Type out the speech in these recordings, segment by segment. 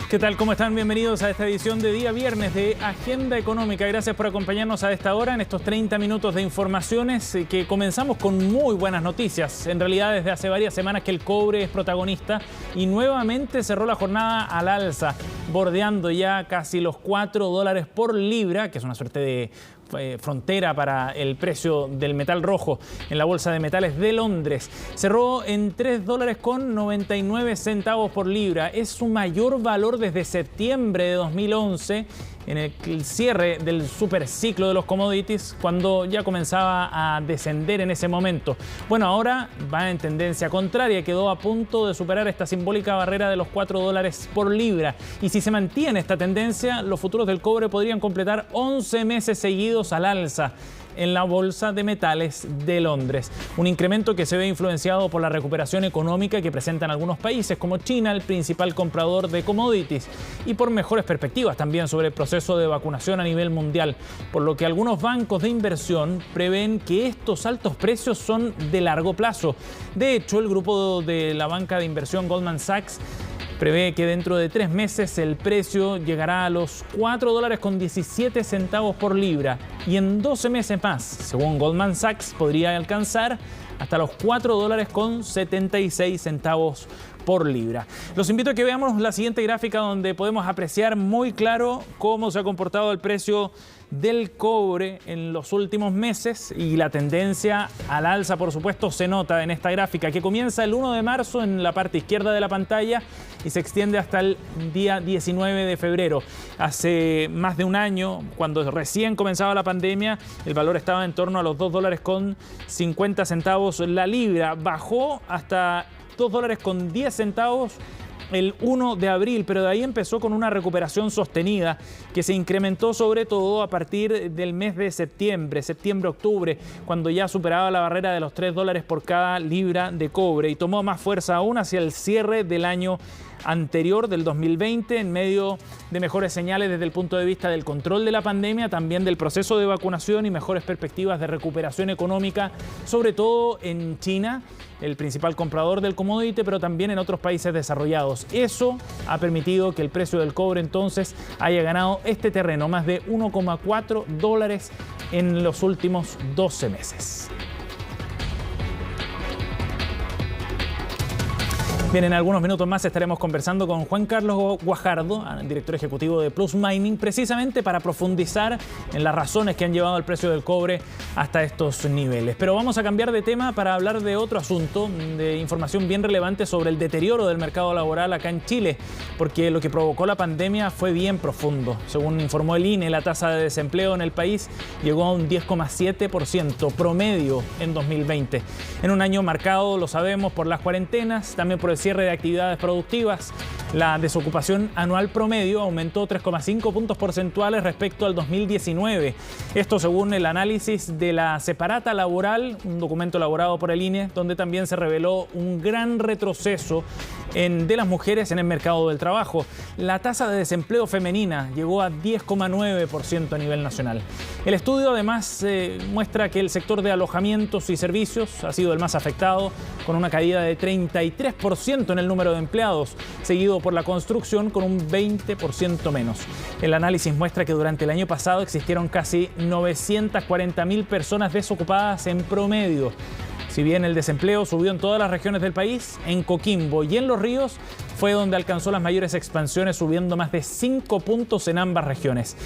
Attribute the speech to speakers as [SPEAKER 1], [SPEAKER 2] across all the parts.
[SPEAKER 1] ¿Qué tal? ¿Cómo están? Bienvenidos a esta edición de día viernes de Agenda Económica. Gracias por acompañarnos a esta hora en estos 30 minutos de informaciones que comenzamos con muy buenas noticias. En realidad, desde hace varias semanas que el cobre es protagonista y nuevamente cerró la jornada al alza, bordeando ya casi los $4 por libra, que es una suerte de frontera para el precio del metal rojo en la Bolsa de Metales de Londres. Cerró en $3.99 por libra. Es su mayor valor desde septiembre de 2011, en el cierre del superciclo de los commodities, cuando ya comenzaba a descender en ese momento. Bueno, ahora va en tendencia contraria, quedó a punto de superar esta simbólica barrera de los $4 por libra. Y si se mantiene esta tendencia, los futuros del cobre podrían completar 11 meses seguidos al alza en la Bolsa de Metales de Londres. Un incremento que se ve influenciado por la recuperación económica que presentan algunos países como China, el principal comprador de commodities, y por mejores perspectivas también sobre el proceso de vacunación a nivel mundial, por lo que algunos bancos de inversión prevén que estos altos precios son de largo plazo. De hecho, el grupo de la banca de inversión Goldman Sachs prevé que dentro de 3 meses el precio llegará a los $4.17 por libra y en 12 meses más, según Goldman Sachs, podría alcanzar hasta los $4.76 por libra. Los invito a que veamos la siguiente gráfica donde podemos apreciar muy claro cómo se ha comportado el precio del cobre en los últimos meses, y la tendencia al alza, por supuesto, se nota en esta gráfica que comienza el 1 de marzo en la parte izquierda de la pantalla y se extiende hasta el día 19 de febrero. Hace más de un año, cuando recién comenzaba la pandemia, el valor estaba en torno a los $2.50 la libra. Bajó hasta $2.10 el 1 de abril, pero de ahí empezó con una recuperación sostenida que se incrementó sobre todo a partir del mes de septiembre-octubre, cuando ya superaba la barrera de los $3 por cada libra de cobre, y tomó más fuerza aún hacia el cierre del año anterior, del 2020, en medio de mejores señales desde el punto de vista del control de la pandemia, también del proceso de vacunación y mejores perspectivas de recuperación económica, sobre todo en China, el principal comprador del commodity, pero también en otros países desarrollados. Eso ha permitido que el precio del cobre entonces haya ganado este terreno, más de $1.4 en los últimos 12 meses. Bien, en algunos minutos más estaremos conversando con Juan Carlos Guajardo, director ejecutivo de Plus Mining, precisamente para profundizar en las razones que han llevado el precio del cobre hasta estos niveles. Pero vamos a cambiar de tema para hablar de otro asunto, de información bien relevante sobre el deterioro del mercado laboral acá en Chile, porque lo que provocó la pandemia fue bien profundo. Según informó el INE, la tasa de desempleo en el país llegó a un 10,7% promedio en 2020. En un año marcado, lo sabemos, por las cuarentenas, también por el cierre de actividades productivas. La desocupación anual promedio aumentó 3,5 puntos porcentuales respecto al 2019. Esto según el análisis de la Separata Laboral, un documento elaborado por el INE, donde también se reveló un gran retroceso de las mujeres en el mercado del trabajo. La tasa de desempleo femenina llegó a 10,9% a nivel nacional. El estudio además muestra que el sector de alojamientos y servicios ha sido el más afectado, con una caída de 33% en el número de empleados, seguido por la construcción con un 20% menos. El análisis muestra que durante el año pasado existieron casi 940.000 personas desocupadas en promedio. Si bien el desempleo subió en todas las regiones del país, en Coquimbo y en Los Ríos fue donde alcanzó las mayores expansiones, subiendo más de 5 puntos en ambas regiones.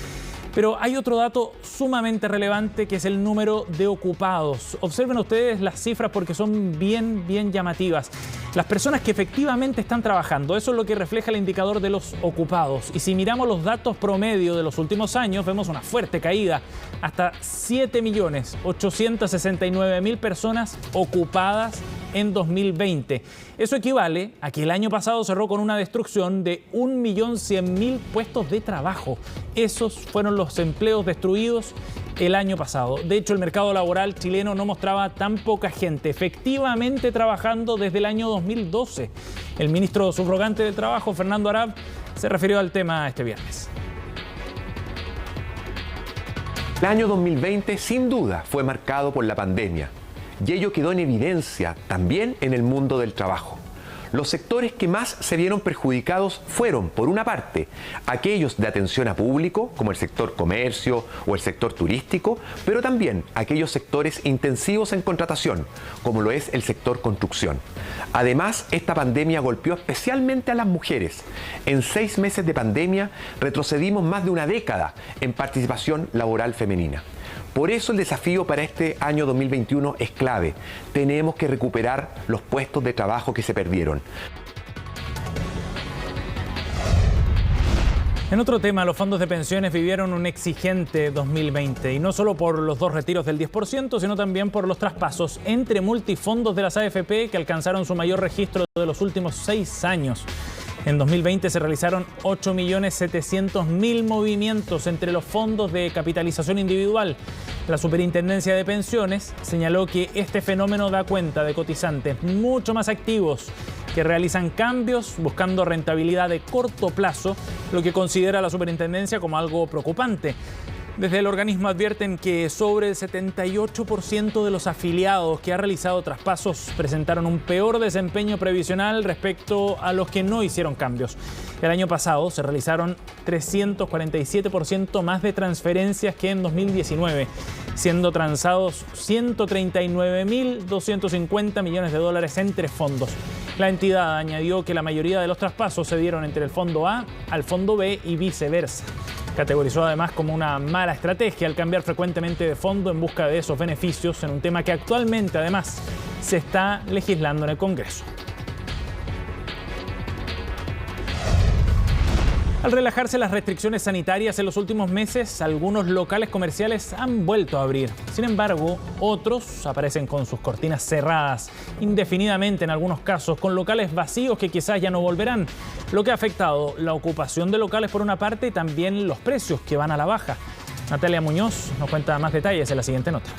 [SPEAKER 1] Pero hay otro dato sumamente relevante, que es el número de ocupados. Observen ustedes las cifras porque son bien llamativas. Las personas que efectivamente están trabajando, eso es lo que refleja el indicador de los ocupados. Y si miramos los datos promedio de los últimos años, vemos una fuerte caída, hasta 7.869.000 personas ocupadas en 2020. Eso equivale a que el año pasado cerró con una destrucción de 1.100.000 puestos de trabajo. Esos fueron los empleos destruidos el año pasado. De hecho, el mercado laboral chileno no mostraba tan poca gente efectivamente trabajando desde el año 2012. El ministro subrogante del Trabajo, Fernando Arap, se refirió al tema este viernes.
[SPEAKER 2] El año 2020 sin duda fue marcado por la pandemia, y ello quedó en evidencia también en el mundo del trabajo. Los sectores que más se vieron perjudicados fueron, por una parte, aquellos de atención a público, como el sector comercio o el sector turístico, pero también aquellos sectores intensivos en contratación, como lo es el sector construcción. Además, esta pandemia golpeó especialmente a las mujeres. En 6 meses de pandemia retrocedimos más de una década en participación laboral femenina. Por eso el desafío para este año 2021 es clave. Tenemos que recuperar los puestos de trabajo que se perdieron.
[SPEAKER 1] En otro tema, los fondos de pensiones vivieron un exigente 2020, y no solo por los 2 retiros del 10%, sino también por los traspasos entre multifondos de las AFP que alcanzaron su mayor registro de los últimos 6 años. En 2020 se realizaron 8.700.000 movimientos entre los fondos de capitalización individual. La Superintendencia de Pensiones señaló que este fenómeno da cuenta de cotizantes mucho más activos que realizan cambios buscando rentabilidad de corto plazo, lo que considera la Superintendencia como algo preocupante. Desde el organismo advierten que sobre el 78% de los afiliados que ha realizado traspasos presentaron un peor desempeño previsional respecto a los que no hicieron cambios. El año pasado se realizaron 347% más de transferencias que en 2019, siendo transados 139.250 millones de dólares entre fondos. La entidad añadió que la mayoría de los traspasos se dieron entre el fondo A al fondo B y viceversa. Categorizó además como una mala estrategia al cambiar frecuentemente de fondo en busca de esos beneficios, en un tema que actualmente además se está legislando en el Congreso. Al relajarse las restricciones sanitarias en los últimos meses, algunos locales comerciales han vuelto a abrir. Sin embargo, otros aparecen con sus cortinas cerradas indefinidamente en algunos casos, con locales vacíos que quizás ya no volverán, lo que ha afectado la ocupación de locales por una parte y también los precios que van a la baja. Natalia Muñoz nos cuenta más detalles en la siguiente nota.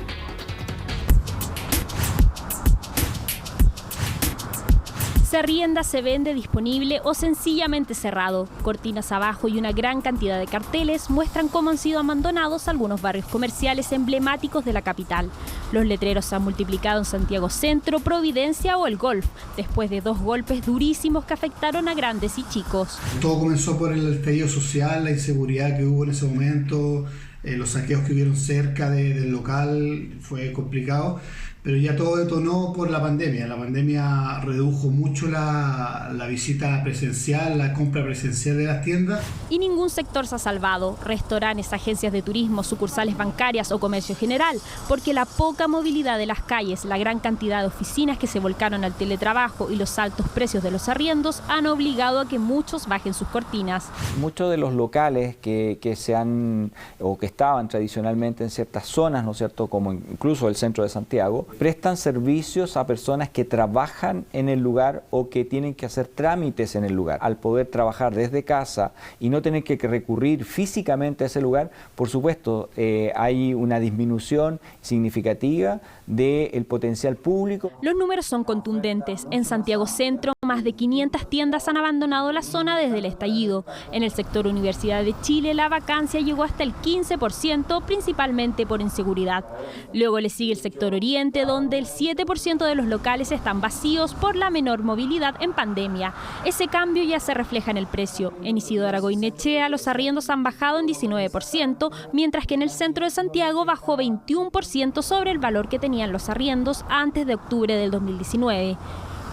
[SPEAKER 3] Se arrienda, se vende, disponible o sencillamente cerrado. Cortinas abajo y una gran cantidad de carteles muestran cómo han sido abandonados algunos barrios comerciales emblemáticos de la capital. Los letreros se han multiplicado en Santiago Centro, Providencia o El Golf, después de 2 golpes durísimos que afectaron a grandes y chicos.
[SPEAKER 4] Todo comenzó por el estallido social, la inseguridad que hubo en ese momento, los saqueos que hubieron cerca del local, fue complicado. Pero ya todo detonó por la pandemia. La pandemia redujo mucho la visita presencial, la compra presencial de las tiendas.
[SPEAKER 3] Y ningún sector se ha salvado. Restaurantes, agencias de turismo, sucursales bancarias o comercio general. Porque la poca movilidad de las calles, la gran cantidad de oficinas que se volcaron al teletrabajo y los altos precios de los arriendos han obligado a que muchos bajen sus cortinas.
[SPEAKER 5] Muchos de los locales que se han o que estaban tradicionalmente en ciertas zonas, ¿no es cierto?, como incluso el centro de Santiago, prestan servicios a personas que trabajan en el lugar o que tienen que hacer trámites en el lugar. Al poder trabajar desde casa y no tener que recurrir físicamente a ese lugar, por supuesto, hay una disminución significativa del potencial público.
[SPEAKER 3] Los números son contundentes. En Santiago Centro, más de 500 tiendas han abandonado la zona desde el estallido. En el sector Universidad de Chile, la vacancia llegó hasta el 15%, principalmente por inseguridad. Luego le sigue el sector Oriente, donde el 7% de los locales están vacíos por la menor movilidad en pandemia. Ese cambio ya se refleja en el precio. En Isidora Goinechea los arriendos han bajado en 19%, mientras que en el centro de Santiago bajó 21% sobre el valor que tenían los arriendos antes de octubre del 2019.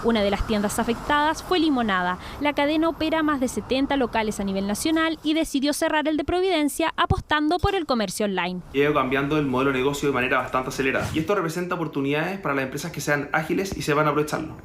[SPEAKER 3] Una de las tiendas afectadas fue Limonada. La cadena opera más de 70 locales a nivel nacional y decidió cerrar el de Providencia apostando por el comercio online.
[SPEAKER 6] Lleva cambiando el modelo de negocio de manera bastante acelerada y esto representa oportunidades para las empresas que sean ágiles y sepan aprovecharlo.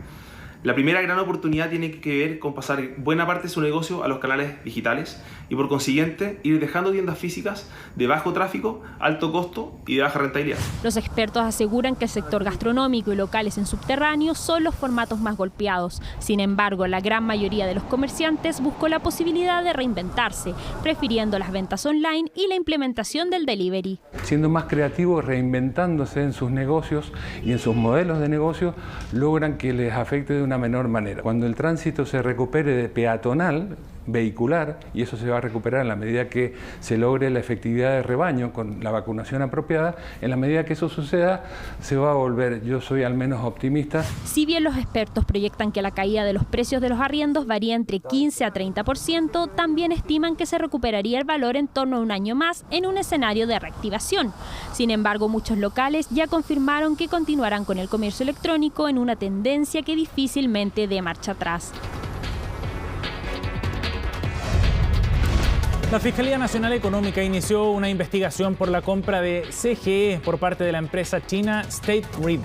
[SPEAKER 6] La primera gran oportunidad tiene que ver con pasar buena parte de su negocio a los canales digitales y por consiguiente ir dejando tiendas físicas de bajo tráfico, alto costo y de baja rentabilidad.
[SPEAKER 3] Los expertos aseguran que el sector gastronómico y locales en subterráneo son los formatos más golpeados. Sin embargo, la gran mayoría de los comerciantes buscó la posibilidad de reinventarse, prefiriendo las ventas online y la implementación del delivery.
[SPEAKER 7] Siendo más creativos, reinventándose en sus negocios y en sus modelos de negocio, logran que les afecte de una menor manera. Cuando el tránsito se recupere de peatonal, vehicular, y eso se va a recuperar en la medida que se logre la efectividad de rebaño con la vacunación apropiada. En la medida que eso suceda, se va a volver, yo soy al menos optimista.
[SPEAKER 3] Si bien los expertos proyectan que la caída de los precios de los arriendos varía entre 15 a 30%, también estiman que se recuperaría el valor en torno a un año más en un escenario de reactivación. Sin embargo, muchos locales ya confirmaron que continuarán con el comercio electrónico en una tendencia que difícilmente dé marcha atrás.
[SPEAKER 1] La Fiscalía Nacional Económica inició una investigación por la compra de CGE por parte de la empresa china State Grid.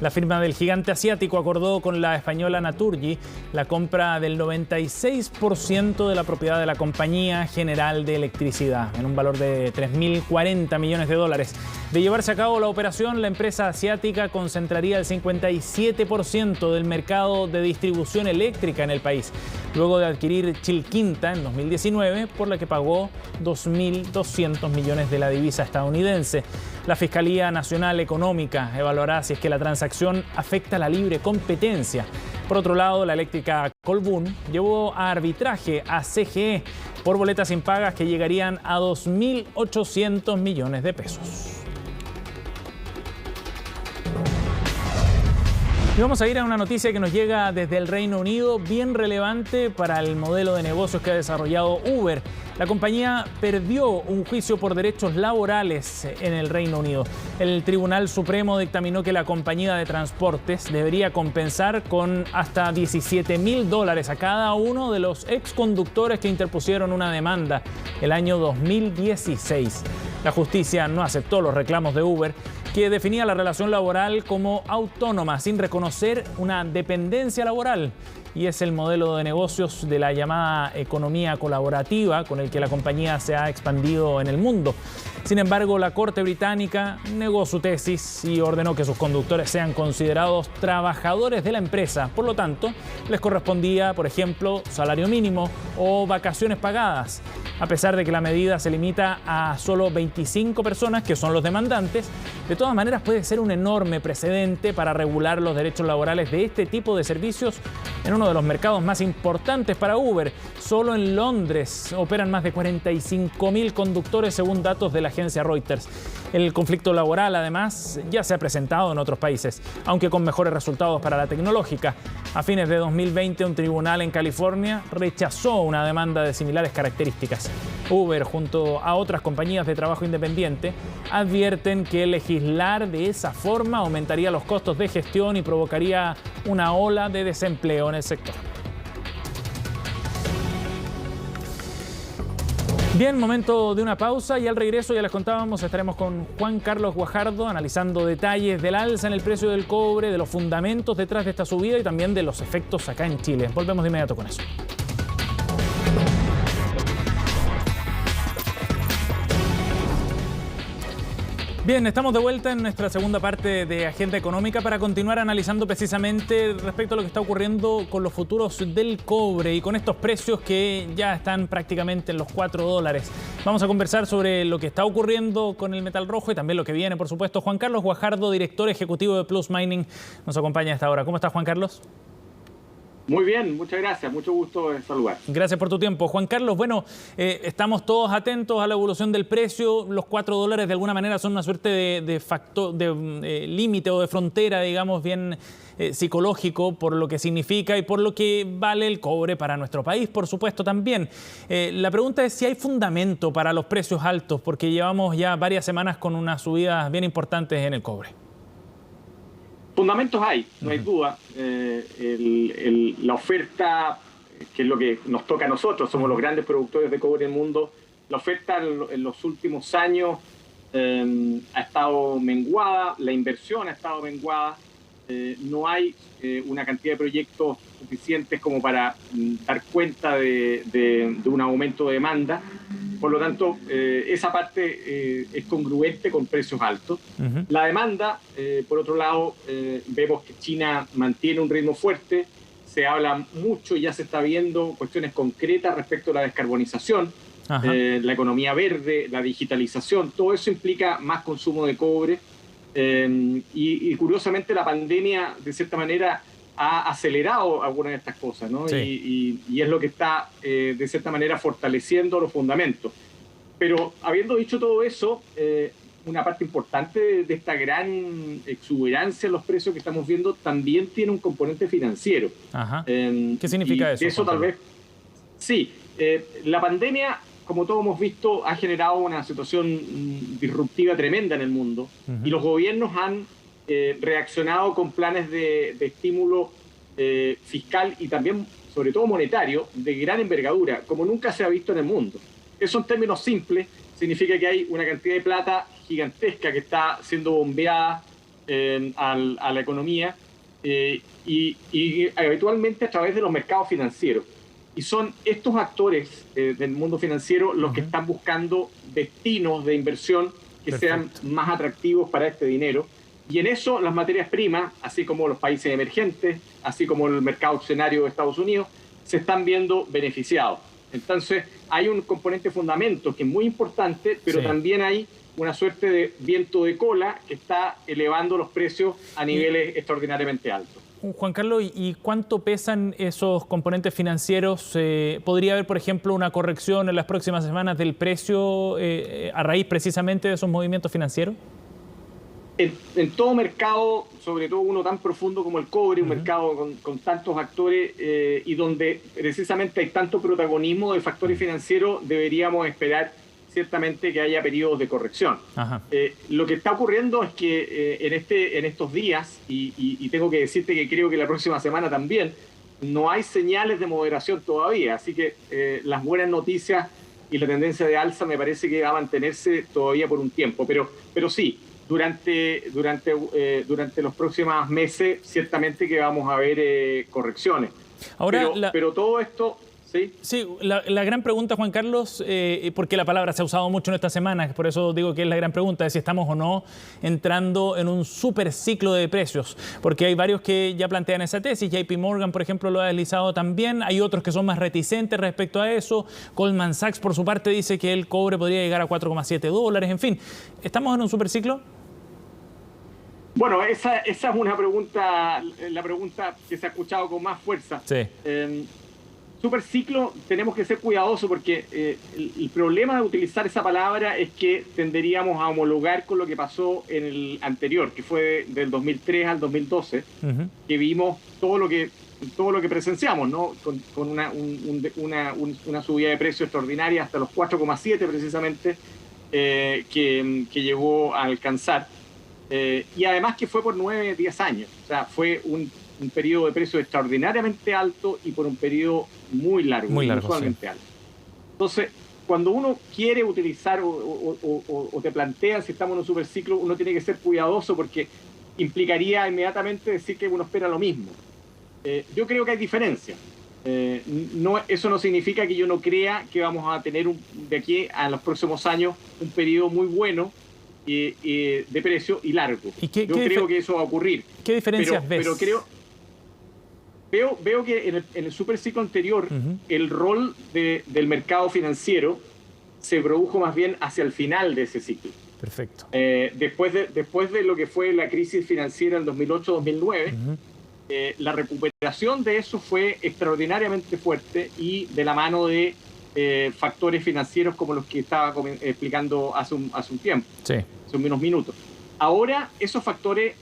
[SPEAKER 1] La firma del gigante asiático acordó con la española Naturgy la compra del 96% de la propiedad de la Compañía General de Electricidad, en un valor de 3.040 millones de dólares. De llevarse a cabo la operación, la empresa asiática concentraría el 57% del mercado de distribución eléctrica en el país, luego de adquirir Chilquinta en 2019, por la que pagó 2.200 millones de la divisa estadounidense. La Fiscalía Nacional Económica evaluará si es que la transacción afecta la libre competencia. Por otro lado, la eléctrica Colbún llevó a arbitraje a CGE por boletas impagas que llegarían a 2.800 millones de pesos. Y vamos a ir a una noticia que nos llega desde el Reino Unido, bien relevante para el modelo de negocios que ha desarrollado Uber. La compañía perdió un juicio por derechos laborales en el Reino Unido. El Tribunal Supremo dictaminó que la compañía de transportes debería compensar con hasta $17.000 a cada uno de los exconductores que interpusieron una demanda el año 2016. La justicia no aceptó los reclamos de Uber, que definía la relación laboral como autónoma, sin reconocer una dependencia laboral. Y es el modelo de negocios de la llamada economía colaborativa con el que la compañía se ha expandido en el mundo. Sin embargo, la Corte británica negó su tesis y ordenó que sus conductores sean considerados trabajadores de la empresa. Por lo tanto, les correspondía, por ejemplo, salario mínimo o vacaciones pagadas. A pesar de que la medida se limita a solo 25 personas, que son los demandantes, de todas maneras puede ser un enorme precedente para regular los derechos laborales de este tipo de servicios en uno de los mercados más importantes para Uber. Solo en Londres operan más de 45.000 conductores según datos de la agencia Reuters. El conflicto laboral, además, ya se ha presentado en otros países, aunque con mejores resultados para la tecnológica. A fines de 2020, un tribunal en California rechazó una demanda de similares características. Uber, junto a otras compañías de trabajo independiente, advierten que legislar de esa forma aumentaría los costos de gestión y provocaría una ola de desempleo en el sector. Bien, momento de una pausa y al regreso, ya les contábamos, estaremos con Juan Carlos Guajardo analizando detalles del alza en el precio del cobre, de los fundamentos detrás de esta subida y también de los efectos acá en Chile. Volvemos de inmediato con eso. Bien, estamos de vuelta en nuestra segunda parte de Agenda Económica para continuar analizando precisamente respecto a lo que está ocurriendo con los futuros del cobre y con estos precios que ya están prácticamente en los $4. Vamos a conversar sobre lo que está ocurriendo con el metal rojo y también lo que viene, por supuesto. Juan Carlos Guajardo, director ejecutivo de Plus Mining, nos acompaña a esta hora. ¿Cómo estás, Juan Carlos?
[SPEAKER 8] Muy bien, muchas gracias, mucho gusto en saludar.
[SPEAKER 1] Gracias por tu tiempo. Juan Carlos, bueno, estamos todos atentos a la evolución del precio. Los $4 de alguna manera son una suerte de factor, de límite o de frontera, digamos, bien psicológico por lo que significa y por lo que vale el cobre para nuestro país, por supuesto, también. La pregunta es si hay fundamento para los precios altos, porque llevamos ya varias semanas con unas subidas bien importantes en el cobre.
[SPEAKER 8] Fundamentos hay, no hay duda. La oferta, que es lo que nos toca a nosotros, somos los grandes productores de cobre del mundo, la oferta en los últimos años ha estado menguada, la inversión ha estado menguada, no hay una cantidad de proyectos suficientes como para dar cuenta de un aumento de demanda. Por lo tanto, esa parte es congruente con precios altos. La demanda, por otro lado, vemos que China mantiene un ritmo fuerte. Se habla mucho y ya se está viendo cuestiones concretas respecto a la descarbonización, la economía verde, la digitalización. Todo eso implica más consumo de cobre. Y curiosamente la pandemia, de cierta manera, ha acelerado algunas de estas cosas, ¿no?
[SPEAKER 1] Sí.
[SPEAKER 8] Y es lo que está, de cierta manera, fortaleciendo los fundamentos. Pero habiendo dicho todo eso, una parte importante de esta gran exuberancia en los precios que estamos viendo también tiene un componente financiero.
[SPEAKER 1] Ajá. ¿Qué significa eso?
[SPEAKER 8] Eso tal vez... Sí, la pandemia, como todos hemos visto, ha generado una situación disruptiva tremenda en el mundo, y los gobiernos han reaccionado con planes de estímulo fiscal y también, sobre todo monetario, de gran envergadura, como nunca se ha visto en el mundo. Eso, en términos simples, significa que hay una cantidad de plata gigantesca que está siendo bombeada a la economía y habitualmente a través de los mercados financieros. Y son estos actores del mundo financiero los que están buscando destinos de inversión que sean más atractivos para este dinero. Y en eso las materias primas, así como los países emergentes, así como el mercado accionario de Estados Unidos, se están viendo beneficiados. Entonces hay un componente fundamento que es muy importante, pero también hay una suerte de viento de cola que está elevando los precios a niveles extraordinariamente altos.
[SPEAKER 1] Juan Carlos, ¿y cuánto pesan esos componentes financieros? ¿Podría haber, por ejemplo, una corrección en las próximas semanas del precio a raíz precisamente de esos movimientos financieros?
[SPEAKER 8] En todo mercado, sobre todo uno tan profundo como el cobre, un mercado con tantos actores y donde precisamente hay tanto protagonismo de factores financieros, deberíamos esperar ciertamente que haya periodos de corrección. Lo que está ocurriendo es que en estos días, y tengo que decirte que creo que la próxima semana también, no hay señales de moderación todavía, así que las buenas noticias y la tendencia de alza me parece que va a mantenerse todavía por un tiempo, pero sí, durante los próximos meses ciertamente que vamos a ver correcciones.
[SPEAKER 1] Ahora,
[SPEAKER 8] pero todo esto...
[SPEAKER 1] Sí, la gran pregunta, Juan Carlos, porque la palabra se ha usado mucho en estas semanas, por eso digo que es la gran pregunta, de si estamos o no entrando en un super ciclo de precios, porque hay varios que ya plantean esa tesis. JP Morgan, por ejemplo, lo ha deslizado también, hay otros que son más reticentes respecto a eso. Goldman Sachs, por su parte, dice que el cobre podría llegar a $4,7, en fin. ¿Estamos en un super ciclo?
[SPEAKER 8] Bueno, esa es una pregunta, la pregunta que se ha escuchado con más fuerza.
[SPEAKER 1] Sí.
[SPEAKER 8] Superciclo, tenemos que ser cuidadosos porque el problema de utilizar esa palabra es que tenderíamos a homologar con lo que pasó en el anterior, que fue del 2003 al 2012, que vimos todo lo que presenciamos, ¿no? Con una subida de precio extraordinaria hasta los 4,7 precisamente, que llegó a alcanzar. Y además que fue por 9-10 años, o sea, fue un periodo de precio extraordinariamente alto y por un periodo muy largo, inusualmente alto. Entonces, cuando uno quiere utilizar o te plantea si estamos en un superciclo, uno tiene que ser cuidadoso porque implicaría inmediatamente decir que uno espera lo mismo. Yo creo que hay diferencias. Eso no significa que yo no crea que vamos a tener de aquí a los próximos años un periodo muy bueno de precio y largo. Yo creo que eso va a ocurrir.
[SPEAKER 1] ¿Qué diferencias ves?
[SPEAKER 8] Pero veo que en el superciclo anterior el rol del mercado financiero se produjo más bien hacia el final de ese ciclo.
[SPEAKER 1] Perfecto.
[SPEAKER 8] Después de lo que fue la crisis financiera en 2008-2009, la recuperación de eso fue extraordinariamente fuerte y de la mano de factores financieros como los que estaba explicando hace un tiempo, hace unos minutos. Ahora esos factores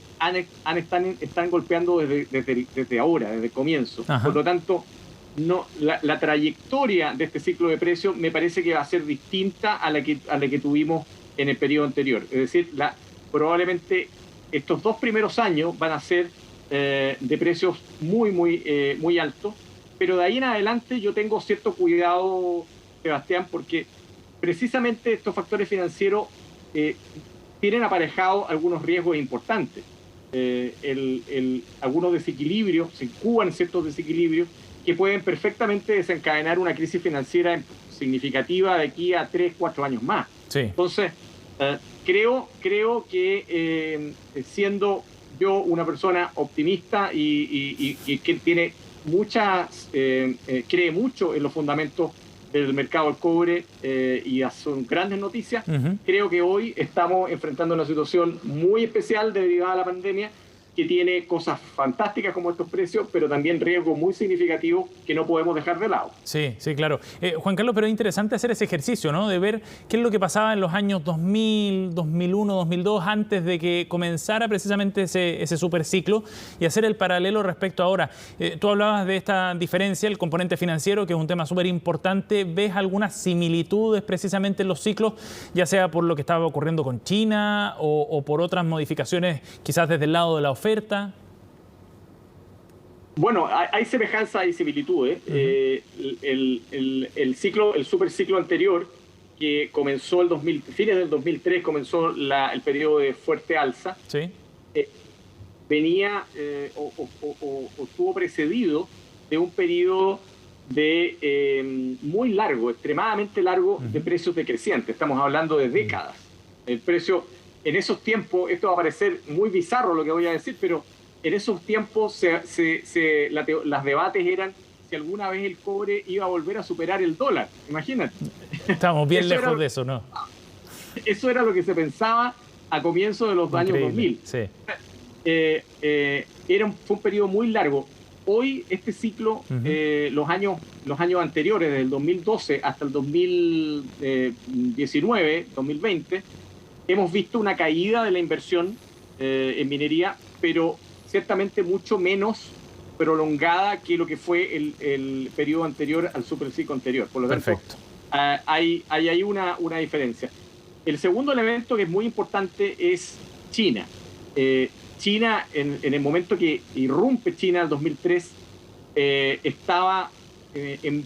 [SPEAKER 8] están golpeando desde ahora, desde el comienzo. Por lo tanto, la trayectoria de este ciclo de precios me parece que va a ser distinta a la que tuvimos en el periodo anterior. Es decir, probablemente estos 2 primeros años van a ser de precios muy altos, pero de ahí en adelante yo tengo cierto cuidado, Sebastián, porque precisamente estos factores financieros tienen aparejados algunos riesgos importantes. Algunos desequilibrios, se incuban ciertos desequilibrios que pueden perfectamente desencadenar una crisis financiera significativa de aquí a 3-4 años más. Entonces, creo que siendo yo una persona optimista y que tiene cree mucho en los fundamentos del mercado del cobre y son grandes noticias, creo que hoy estamos enfrentando una situación muy especial derivada de la pandemia que tiene cosas fantásticas como estos precios, pero también riesgos muy significativos que no podemos dejar de lado.
[SPEAKER 1] Sí, sí, claro. Juan Carlos, pero es interesante hacer ese ejercicio, ¿no? De ver qué es lo que pasaba en los años 2000, 2001, 2002, antes de que comenzara precisamente ese superciclo, y hacer el paralelo respecto a ahora. Tú hablabas de esta diferencia, el componente financiero, que es un tema súper importante. ¿Ves algunas similitudes precisamente en los ciclos, ya sea por lo que estaba ocurriendo con China o por otras modificaciones quizás desde el lado de la oferta?
[SPEAKER 8] Bueno, hay semejanza y similitudes. El superciclo anterior, que comenzó fines del 2003, comenzó el periodo de fuerte alza.
[SPEAKER 1] Sí.
[SPEAKER 8] Venía o estuvo precedido de un periodo muy largo, extremadamente largo, de precios decrecientes. Estamos hablando de décadas. El precio, en esos tiempos, esto va a parecer muy bizarro lo que voy a decir, pero en esos tiempos las debates eran si alguna vez el cobre iba a volver a superar el dólar. Imagínate.
[SPEAKER 1] Estamos bien lejos de eso, ¿no?
[SPEAKER 8] Eso era lo que se pensaba a comienzos de los años 2000.
[SPEAKER 1] Sí.
[SPEAKER 8] Fue un periodo muy largo. Hoy este ciclo, los años anteriores, desde el 2012 hasta el 2019, 2020, hemos visto una caída de la inversión en minería, pero ciertamente mucho menos prolongada que lo que fue el periodo anterior al superciclo anterior. Por lo tanto, hay ahí una diferencia. El segundo elemento que es muy importante es China. China, en el momento que irrumpe China en el 2003, estaba en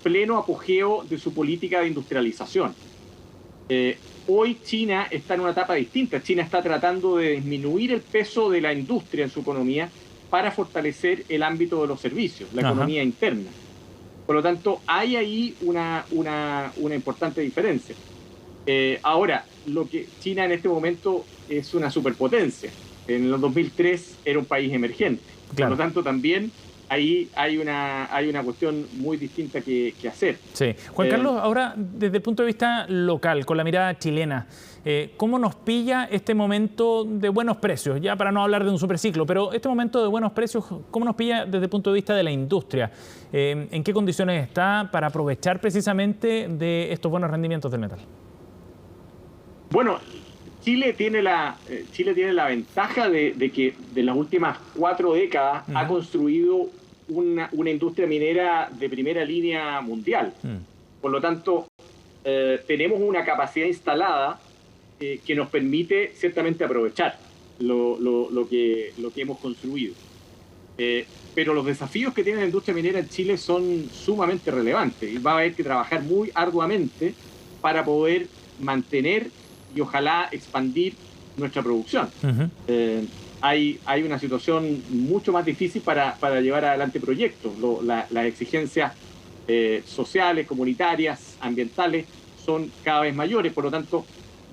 [SPEAKER 8] pleno apogeo de su política de industrialización. Hoy China está en una etapa distinta. China está tratando de disminuir el peso de la industria en su economía para fortalecer el ámbito de los servicios, la economía interna. Por lo tanto, hay ahí una importante diferencia. Ahora, China en este momento es una superpotencia. En el 2003 era un país emergente. Claro. Por lo tanto, también ahí hay una cuestión muy distinta que hacer.
[SPEAKER 1] Sí. Juan Carlos, ahora desde el punto de vista local, con la mirada chilena, ¿cómo nos pilla este momento de buenos precios? Ya para no hablar de un superciclo, pero este momento de buenos precios, ¿cómo nos pilla desde el punto de vista de la industria? ¿En qué condiciones está para aprovechar precisamente de estos buenos rendimientos del metal?
[SPEAKER 8] Bueno, Chile tiene la ventaja de que de las últimas 4 décadas ha construido una industria minera de primera línea mundial. Por lo tanto, tenemos una capacidad instalada que nos permite ciertamente aprovechar lo que hemos construido. Pero los desafíos que tiene la industria minera en Chile son sumamente relevantes y va a haber que trabajar muy arduamente para poder mantener y ojalá expandir nuestra producción. Hay una situación mucho más difícil para llevar adelante proyectos. Las exigencias sociales, comunitarias, ambientales son cada vez mayores, por lo tanto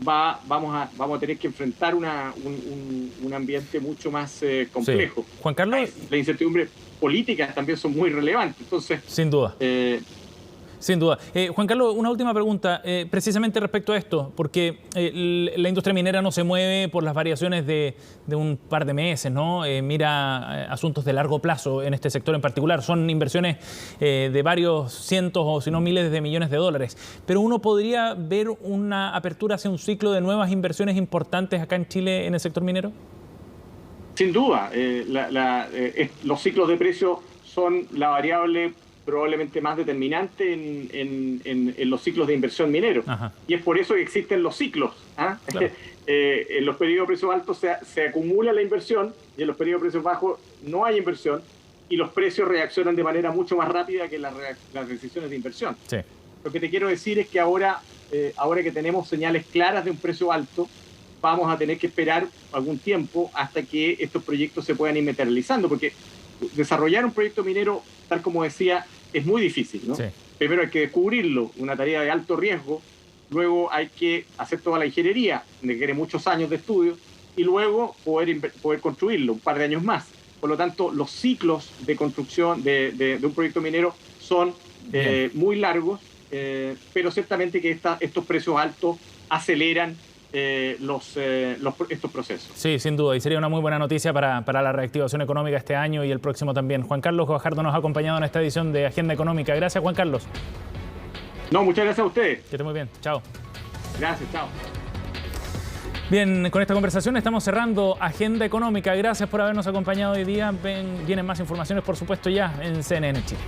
[SPEAKER 8] vamos a tener que enfrentar un ambiente mucho más complejo.
[SPEAKER 1] Sí. Juan Carlos,
[SPEAKER 8] la incertidumbre política también son muy relevantes. Entonces,
[SPEAKER 1] sin duda. Sin duda. Juan Carlos, una última pregunta, precisamente respecto a esto, porque la industria minera no se mueve por las variaciones de un par de meses, ¿no? Mira asuntos de largo plazo en este sector en particular. Son inversiones de varios cientos o si no miles de millones de dólares. Pero uno podría ver una apertura hacia un ciclo de nuevas inversiones importantes acá en Chile en el sector minero.
[SPEAKER 8] Sin duda. Los ciclos de precio son la variable probablemente más determinante en los ciclos de inversión minero. Y es por eso que existen los ciclos. Claro. En los periodos de precios altos se acumula la inversión y en los periodos de precios bajos no hay inversión y los precios reaccionan de manera mucho más rápida que las decisiones de inversión.
[SPEAKER 1] Sí.
[SPEAKER 8] Lo que te quiero decir es que ahora que tenemos señales claras de un precio alto, vamos a tener que esperar algún tiempo hasta que estos proyectos se puedan ir materializando, porque desarrollar un proyecto minero, tal como decía, es muy difícil, ¿no? Sí. Primero hay que descubrirlo, una tarea de alto riesgo, luego hay que hacer toda la ingeniería, requiere muchos años de estudio, y luego poder construirlo, un par de años más. Por lo tanto, los ciclos de construcción de un proyecto minero son muy largos, pero ciertamente que estos precios altos aceleran estos procesos.
[SPEAKER 1] Sí, sin duda, y sería una muy buena noticia para la reactivación económica este año y el próximo también. Juan Carlos Guajardo nos ha acompañado en esta edición de Agenda Económica. Gracias, Juan Carlos.
[SPEAKER 8] No, muchas gracias a ustedes.
[SPEAKER 1] Que esté muy bien. Chao.
[SPEAKER 8] Gracias, chao.
[SPEAKER 1] Bien, con esta conversación estamos cerrando Agenda Económica. Gracias por habernos acompañado hoy día. Vienen más informaciones, por supuesto, ya en CNN Chile.